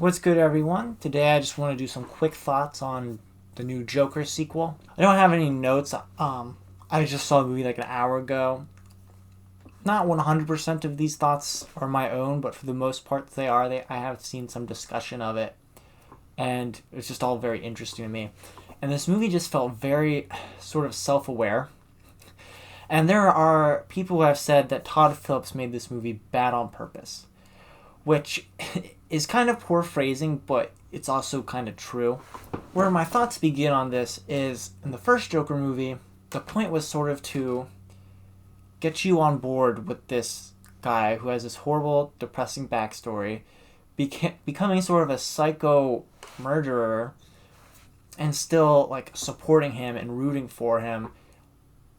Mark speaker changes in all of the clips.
Speaker 1: What's good, everyone? Today I just want to do some quick thoughts on the new Joker sequel. I don't have any notes. I just saw the movie like an hour ago. Not 100% of these thoughts are my own, but for the most part they are. I have seen some discussion of it, and it's just all very interesting to me. And this movie just felt very sort of self-aware. And there are people who have said that Todd Phillips made this movie bad on purpose, which is kind of poor phrasing, but it's also kind of true. Where my thoughts begin on this is in the first Joker movie, the point was sort of to get you on board with this guy who has this horrible, depressing backstory, becoming sort of a psycho murderer, and still like supporting him and rooting for him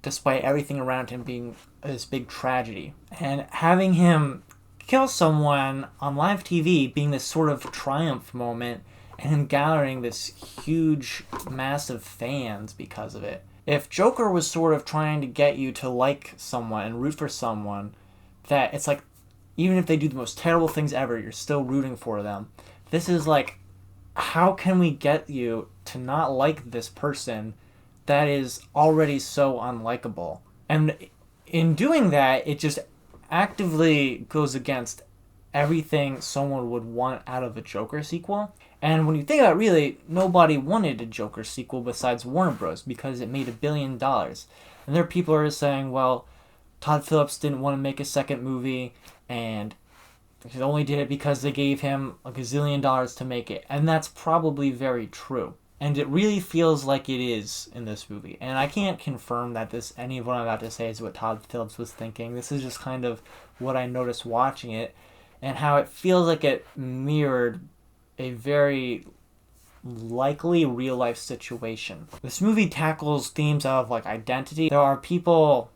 Speaker 1: despite everything around him being this big tragedy. And having him kill someone on live TV being this sort of triumph moment, and him gathering this huge mass of fans because of it. If Joker was sort of trying to get you to like someone and root for someone, that it's like even if they do the most terrible things ever, you're still rooting for them. This is like, how can we get you to not like this person that is already so unlikable? And in doing that, it just actively goes against everything someone would want out of a Joker sequel. And when you think about it, really, nobody wanted a Joker sequel besides Warner Bros. Because it made $1 billion. And there are people who are saying, well, Todd Phillips didn't want to make a second movie, and he only did it because they gave him a gazillion dollars to make it. And that's probably very true. And it really feels like it is in this movie. And I can't confirm that any of what I'm about to say is what Todd Phillips was thinking. This is just kind of what I noticed watching it, and how it feels like it mirrored a very likely real life situation. This movie tackles themes of like identity. There are people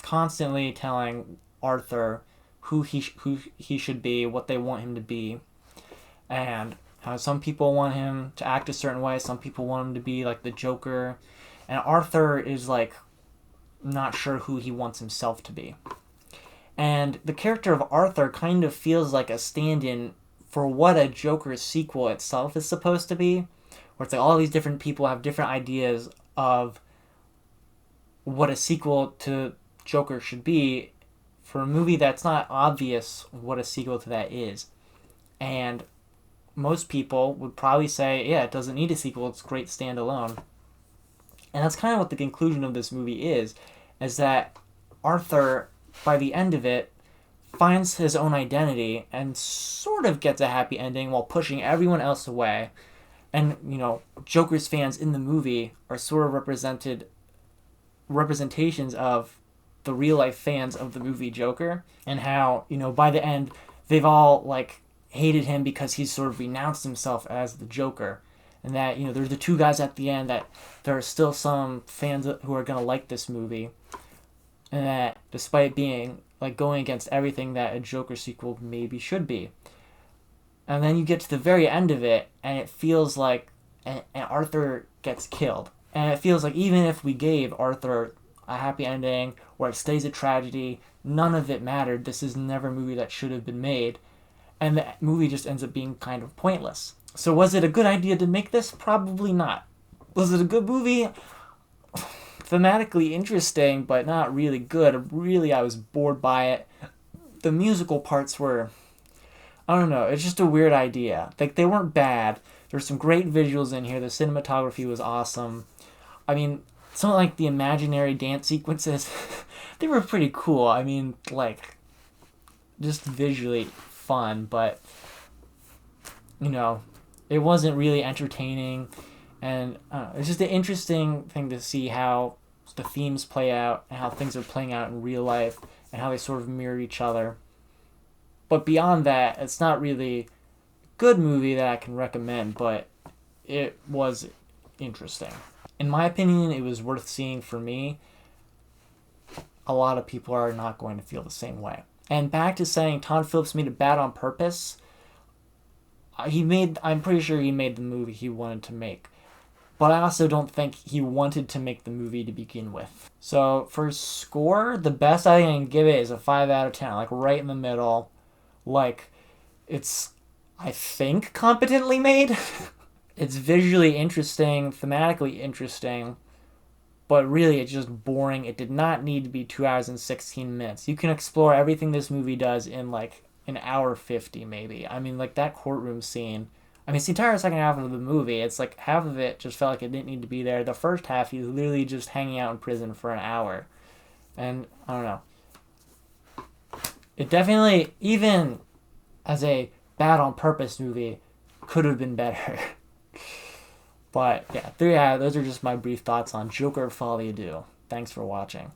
Speaker 1: constantly telling Arthur who he should be, what they want him to be, and how some people want him to act a certain way, some people want him to be like the Joker, and Arthur is like not sure who he wants himself to be. And the character of Arthur kind of feels like a stand-in for what a Joker sequel itself is supposed to be, where it's like all these different people have different ideas of what a sequel to Joker should be for a movie that's not obvious what a sequel to that is. And most people would probably say, yeah, it doesn't need a sequel, it's great standalone. And that's kind of what the conclusion of this movie is that Arthur, by the end of it, finds his own identity and sort of gets a happy ending while pushing everyone else away. And, Joker's fans in the movie are sort of representations of the real life fans of the movie Joker, and how, by the end, they've all, like, hated him because he's sort of renounced himself as the Joker. And that, there's the two guys at the end that there are still some fans who are going to like this movie. And that despite being, like, going against everything that a Joker sequel maybe should be. And then you get to the very end of it, and it feels like and Arthur gets killed. And it feels like even if we gave Arthur a happy ending, or it stays a tragedy, none of it mattered. This is never a movie that should have been made. And the movie just ends up being kind of pointless. So was it a good idea to make this? Probably not. Was it a good movie? Thematically interesting, but not really good. Really, I was bored by it. The musical parts were, I don't know, it's just a weird idea. Like, they weren't bad. There's some great visuals in here. The cinematography was awesome. I mean, something like the imaginary dance sequences, they were pretty cool. I mean, like, just visually fun, but it wasn't really entertaining. And it's just an interesting thing to see how the themes play out and how things are playing out in real life and how they sort of mirror each other. But beyond that, it's not really a good movie that I can recommend, but it was interesting. In my opinion, it was worth seeing for me. A lot of people are not going to feel the same way. And back to saying Todd Phillips made it bad on purpose, I'm pretty sure he made the movie he wanted to make. But I also don't think he wanted to make the movie to begin with. So for score, the best I can give it is a 5 out of 10, like right in the middle. Like, it's I think, competently made. It's visually interesting, thematically interesting, but really it's just boring. It did not need to be 2 hours and 16 minutes. You can explore everything this movie does in like an hour 50 maybe. I mean, like that courtroom scene. I mean, it's the entire second half of the movie. It's like half of it just felt like it didn't need to be there. The first half, he's literally just hanging out in prison for an hour. And I don't know. It definitely, even as a bad on purpose movie, could have been better. But yeah, those are just my brief thoughts on Joker Folie. Thanks for watching.